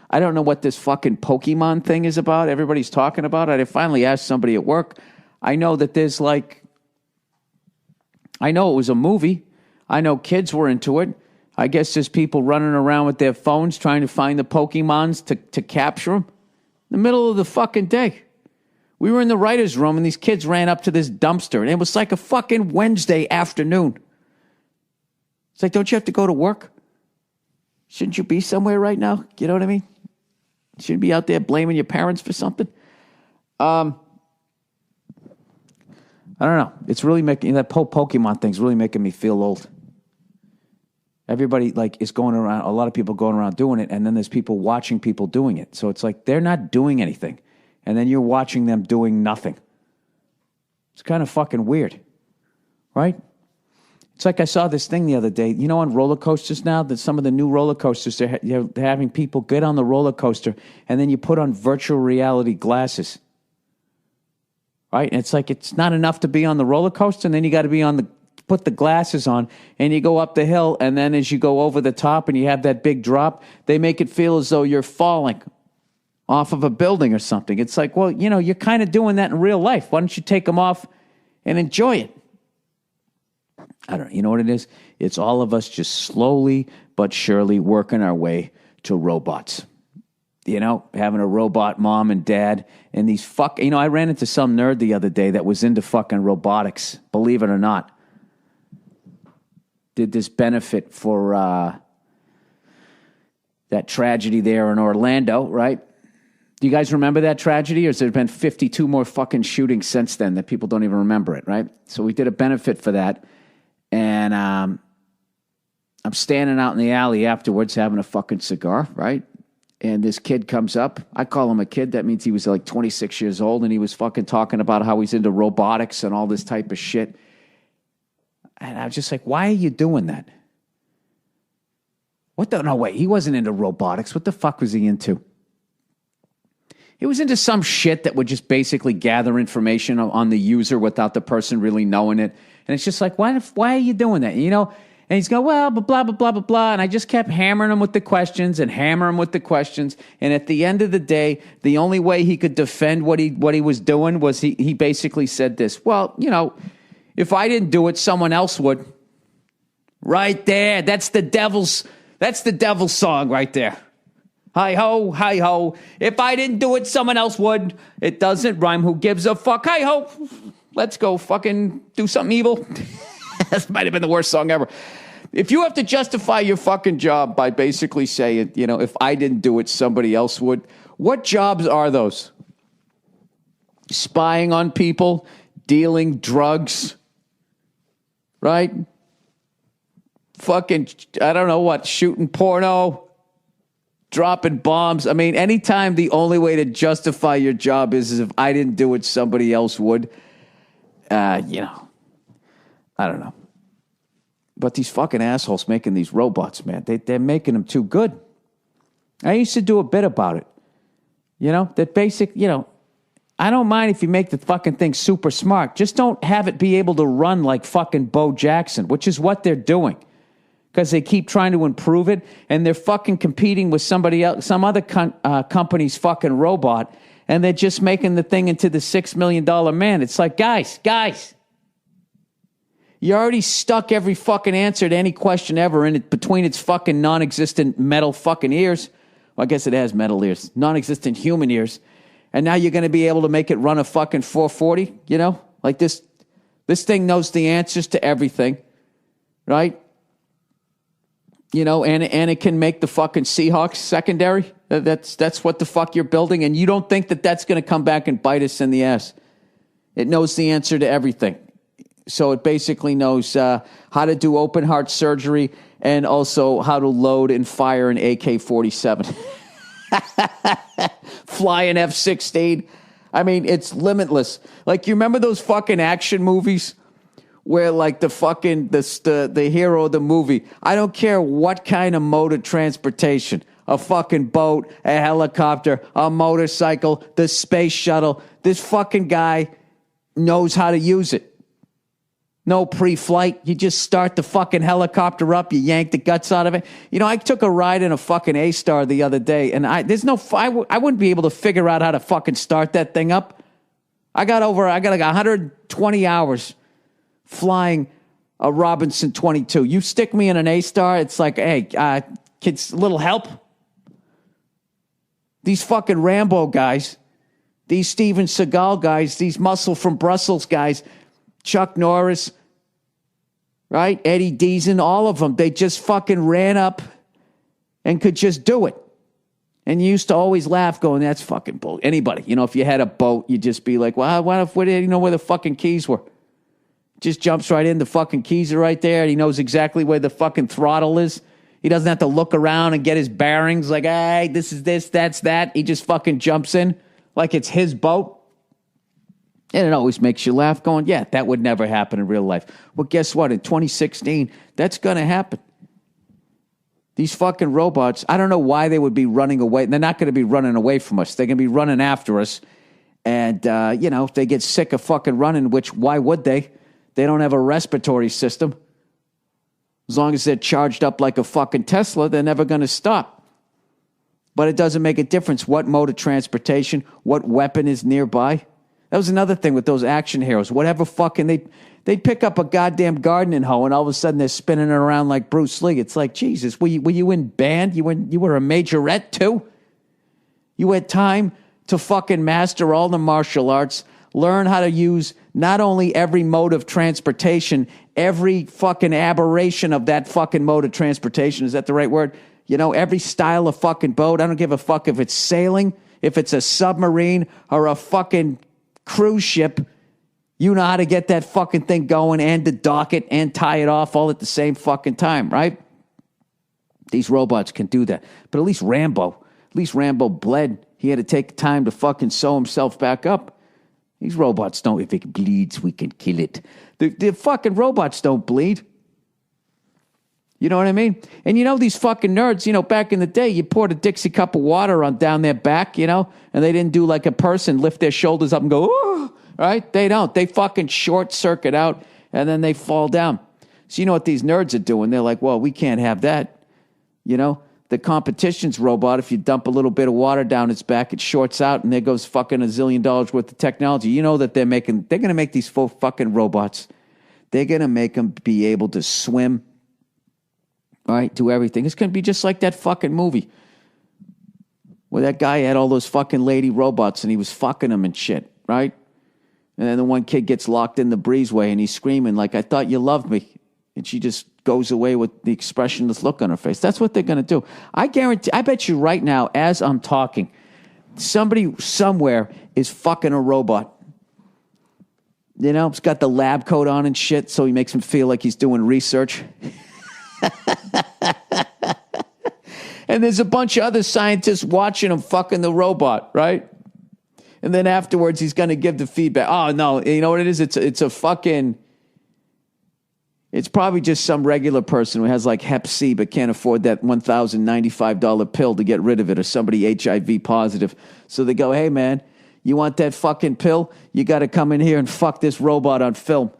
I don't know what this fucking Pokemon thing is about. Everybody's talking about it. I finally asked somebody at work. I know that there's I know it was a movie. I know kids were into it. I guess there's people running around with their phones trying to find the Pokemons to capture them. In the middle of the fucking day. We were in the writer's room and these kids ran up to this dumpster and it was like a fucking Wednesday afternoon. It's like, don't you have to go to work? Shouldn't you be somewhere right now? You know what I mean? Shouldn't be out there blaming your parents for something. I don't know. It's really making, that whole Pokemon thing's really making me feel old. Everybody is going around, a lot of people going around doing it, and then there's people watching people doing it. So it's like they're not doing anything. And then you're watching them doing nothing. It's kind of fucking weird. Right? It's like I saw this thing the other day. You know, on roller coasters now, that some of the new roller coasters, they're having people get on the roller coaster, and then you put on virtual reality glasses. Right? And it's like, it's not enough to be on the roller coaster, and then you got to put the glasses on, and you go up the hill, and then as you go over the top and you have that big drop, they make it feel as though you're falling off of a building or something. It's like, well, you know, you're kind of doing that in real life. Why don't you take them off and enjoy it? I don't know. You know what it is? It's all of us just slowly but surely working our way to robots. You know, having a robot mom and dad and these I ran into some nerd the other day that was into fucking robotics, believe it or not. Did this benefit for that tragedy there in Orlando, right? Do you guys remember that tragedy? Or has there been 52 more fucking shootings since then that people don't even remember it, right? So we did a benefit for that. And I'm standing out in the alley afterwards having a fucking cigar, right? And this kid comes up. I call him a kid. That means he was like 26 years old. And he was fucking talking about how he's into robotics and all this type of shit. And I was just like, why are you doing that? No, wait. He wasn't into robotics. What the fuck was he into? He was into some shit that would just basically gather information on the user without the person really knowing it. And it's just like, why are you doing that? You know? And he's going, well, blah, blah, blah, blah, blah. And I just kept hammering him with the questions. And at the end of the day, the only way he could defend what he was doing was he basically said this. Well, you know, if I didn't do it, someone else would. Right there. That's the devil's song right there. Hi ho, hi ho. If I didn't do it, someone else would. It doesn't rhyme. Who gives a fuck? Hi ho. Let's go fucking do something evil. That might have been the worst song ever. If you have to justify your fucking job by basically saying, you know, if I didn't do it, somebody else would. What jobs are those? Spying on people, dealing drugs, right? Fucking, I don't know what, shooting porno, dropping bombs. I mean, anytime the only way to justify your job is if I didn't do it, somebody else would. You know, I don't know. But these fucking assholes making these robots, man, they're making them too good. I used to do a bit about it. You know, that basic, you know, I don't mind if you make the fucking thing super smart. Just don't have it be able to run like fucking Bo Jackson, which is what they're doing. Because they keep trying to improve it, and they're fucking competing with somebody else, some other company's fucking robot, and they're just making the thing into the $6 million man. It's like, guys, you already stuck every fucking answer to any question ever in it between its fucking non-existent metal fucking ears. Well, I guess it has metal ears, non-existent human ears, and now you're going to be able to make it run a fucking 440. You know, like this thing knows the answers to everything, right? You know, and it can make the fucking Seahawks secondary. That's what the fuck you're building, and you don't think that that's going to come back and bite us in the ass. It knows the answer to everything. So it basically knows how to do open heart surgery and also how to load and fire an AK-47. Fly an F-16. I mean, it's limitless. Like, you remember those fucking action movies where, like, the hero of the movie, I don't care what kind of mode of transportation, a fucking boat, a helicopter, a motorcycle, the space shuttle, this fucking guy knows how to use it. No pre-flight. You just start the fucking helicopter up. You yank the guts out of it. You know, I took a ride in a fucking A-Star the other day, and I wouldn't be able to figure out how to fucking start that thing up. I got like 120 hours flying a Robinson 22. You stick me in an A-Star, it's like, hey, kids, a little help. These fucking Rambo guys, these Steven Seagal guys, these Muscle from Brussels guys, Chuck Norris, right? Eddie Deason, all of them, they just fucking ran up and could just do it. And you used to always laugh going, that's fucking bull. Anybody, you know, if you had a boat, you'd just be like, well, where did he know where the fucking keys were? Just jumps right in, the fucking keys are right there, and he knows exactly where the fucking throttle is. He doesn't have to look around and get his bearings like, hey, this is this, that's that. He just fucking jumps in like it's his boat. And it always makes you laugh going, yeah, that would never happen in real life. Well, guess what? In 2016, that's going to happen. These fucking robots, I don't know why they would be running away. They're not going to be running away from us. They're going to be running after us. And, you know, if they get sick of fucking running, which why would they? They don't have a respiratory system. As long as they're charged up like a fucking Tesla, they're never going to stop. But it doesn't make a difference what mode of transportation, what weapon is nearby. That was another thing with those action heroes. Whatever fucking, they'd pick up a goddamn gardening hoe and all of a sudden they're spinning it around like Bruce Lee. It's like, Jesus, were you in band? You were a majorette too? You had time to fucking master all the martial arts, learn how to use not only every mode of transportation, every fucking aberration of that fucking mode of transportation. Is that the right word? You know, every style of fucking boat. I don't give a fuck if it's sailing, if it's a submarine or a fucking cruise ship. You know how to get that fucking thing going and to dock it and tie it off all at the same fucking time, right? These robots can do that. But at least Rambo bled. He had to take time to fucking sew himself back up. These robots don't. If it bleeds, we can kill it. The fucking robots don't bleed. You know what I mean? And you know, these fucking nerds, you know, back in the day, you poured a Dixie cup of water on down their back, you know, and they didn't do like a person, lift their shoulders up and go, oh, right? They don't. They fucking short circuit out and then they fall down. So you know what these nerds are doing? They're like, well, we can't have that. You know, the competition's robot, if you dump a little bit of water down its back, it shorts out and there goes fucking $1 zillion worth of technology. You know that they're going to make these fucking robots. They're going to make them be able to swim. All right, do everything. It's going to be just like that fucking movie where that guy had all those fucking lady robots and he was fucking them and shit, right? And then the one kid gets locked in the breezeway and he's screaming like, I thought you loved me. And she just goes away with the expressionless look on her face. That's what they're going to do. I bet you right now, as I'm talking, somebody somewhere is fucking a robot. You know, he's got the lab coat on and shit, so he makes him feel like he's doing research. And there's a bunch of other scientists watching him fucking the robot, right? And then afterwards, he's going to give the feedback. Oh, no, you know what it is? It's a fucking... It's probably just some regular person who has like Hep C but can't afford that $1,095 pill to get rid of it, or somebody HIV positive. So they go, hey, man, you want that fucking pill? You got to come in here and fuck this robot on film.